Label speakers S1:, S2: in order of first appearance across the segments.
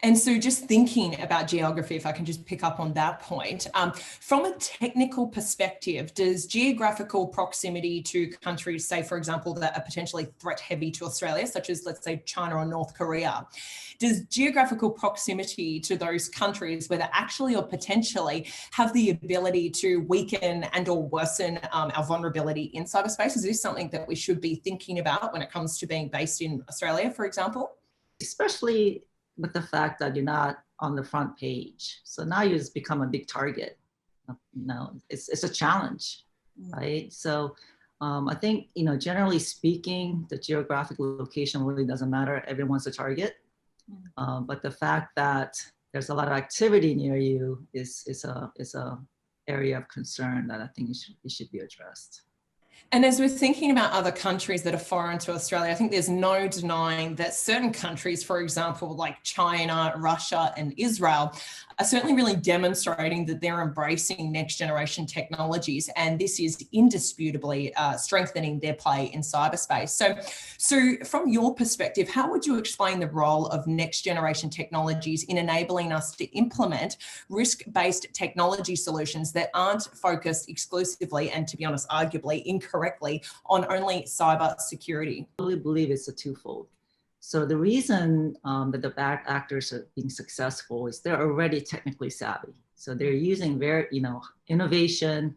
S1: And so just thinking about geography, if I can just pick up on that point, from a technical perspective, does geographical proximity to countries, say, for example, that are potentially threat heavy to Australia, such as, let's say, China or North Korea, does geographical proximity to those countries, whether actually or potentially, have the ability to weaken and or worsen our vulnerability in cyberspace? Is this something that we should be thinking about when it comes to being based in Australia, for example?
S2: Especially with the fact that you're not on the front page. So now you just become a big target. It's a challenge, right? So I think, generally speaking, the geographical location really doesn't matter. Everyone's a target. But the fact that there's a lot of activity near you is a area of concern that I think it should be addressed.
S1: And as we're thinking about other countries that are foreign to Australia, I think there's no denying that certain countries, for example, like China, Russia, and Israel, are certainly really demonstrating that they're embracing next generation technologies. And this is indisputably strengthening their play in cyberspace. So from your perspective, how would you explain the role of next generation technologies in enabling us to implement risk-based technology solutions that aren't focused exclusively, and to be honest, arguably incorrectly, on only cyber security?
S2: I really believe it's a twofold. So the reason that the bad actors are being successful is they're already technically savvy. So they're using innovation,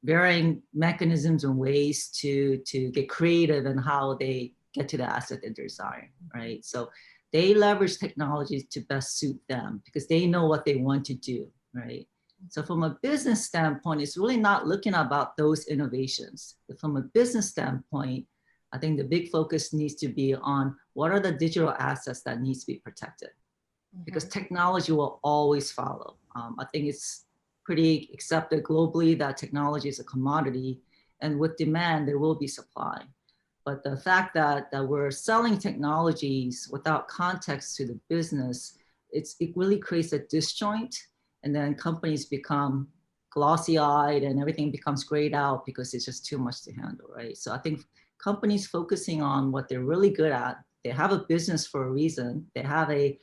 S2: varying mechanisms and ways to get creative in how they get to the asset that they're desiring, right? So they leverage technologies to best suit them because they know what they want to do, right? So from a business standpoint, it's really not looking about those innovations. But from a business standpoint, I think the big focus needs to be on what are the digital assets that needs to be protected, because technology will always follow. I think it's pretty accepted globally that technology is a commodity, and with demand, there will be supply. But the fact that we're selling technologies without context to the business, it really creates a disjoint, and then companies become glossy-eyed and everything becomes grayed out because it's just too much to handle, right? So I think companies focusing on what they're really good at, they have a business for a reason, they have a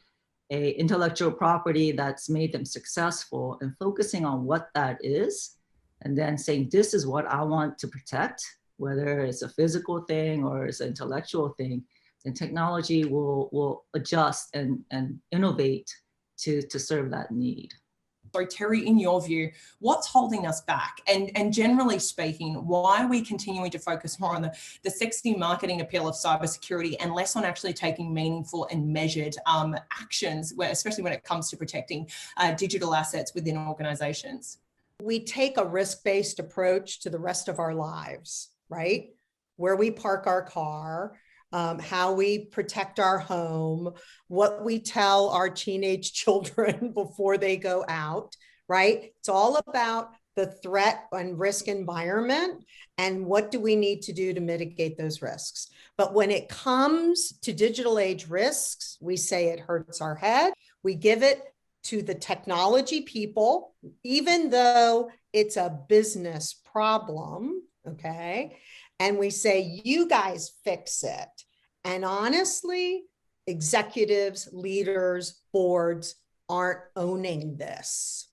S2: intellectual property that's made them successful, and focusing on what that is, and then saying, this is what I want to protect, whether it's a physical thing or it's an intellectual thing, then technology will adjust and innovate to serve that need.
S1: So Terry, in your view, what's holding us back? And generally speaking, why are we continuing to focus more on the sexy marketing appeal of cybersecurity and less on actually taking meaningful and measured actions, especially when it comes to protecting digital assets within organizations?
S3: We take a risk-based approach to the rest of our lives, right? Where we park our car, how we protect our home, what we tell our teenage children before they go out, right? It's all about the threat and risk environment and what do we need to do to mitigate those risks. But when it comes to digital age risks, we say it hurts our head. We give it to the technology people, even though it's a business problem, okay? And we say, you guys fix it. And honestly, executives, leaders, boards aren't owning this,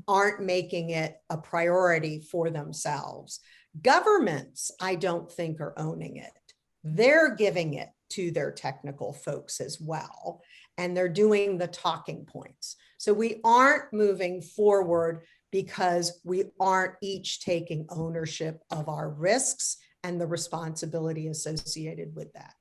S3: aren't making it a priority for themselves. Governments, I don't think, are owning it. They're giving it to their technical folks as well, and they're doing the talking points. So we aren't moving forward because we aren't each taking ownership of our risks and the responsibility associated with that.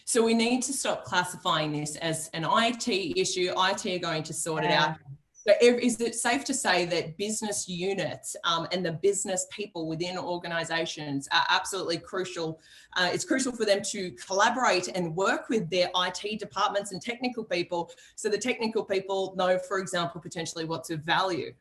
S1: So we need to stop classifying this as an IT issue. IT are going to sort it out. So is it safe to say that business units and the business people within organizations are absolutely crucial? It's crucial for them to collaborate and work with their IT departments and technical people, so the technical people know, for example, potentially what's of value.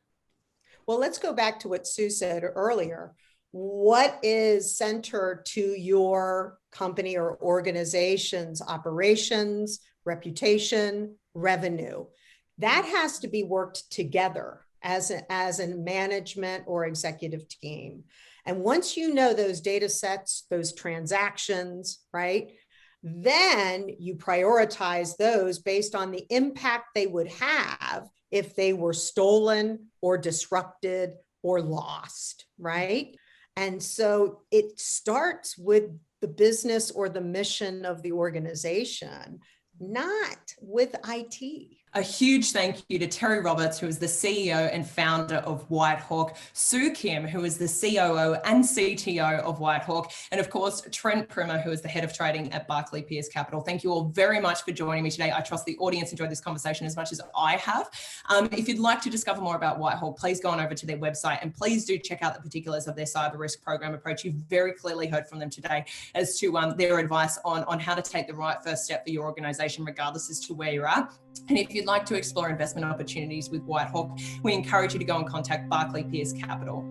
S3: Well, let's go back to what Sue said earlier. What is centered to your company or organization's operations, reputation, revenue? That has to be worked together as a management or executive team. And once you know those data sets, those transactions, right, Then you prioritize those based on the impact they would have if they were stolen or disrupted or lost, right? And so it starts with the business or the mission of the organization, not with IT.
S1: A huge thank you to Terry Roberts, who is the CEO and founder of Whitehawk, Soo Kim, who is the COO and CTO of Whitehawk, and of course, Trent Primer, who is the head of trading at Barclay Pearce Capital. Thank you all very much for joining me today. I trust the audience enjoyed this conversation as much as I have. If you'd like to discover more about Whitehawk, please go on over to their website and please do check out the particulars of their cyber risk program approach. You've very clearly heard from them today as to their advice on how to take the right first step for your organization, regardless as to where you're at. And if you'd like to explore investment opportunities with Whitehawk, we encourage you to go and contact Barclay Pearce Capital.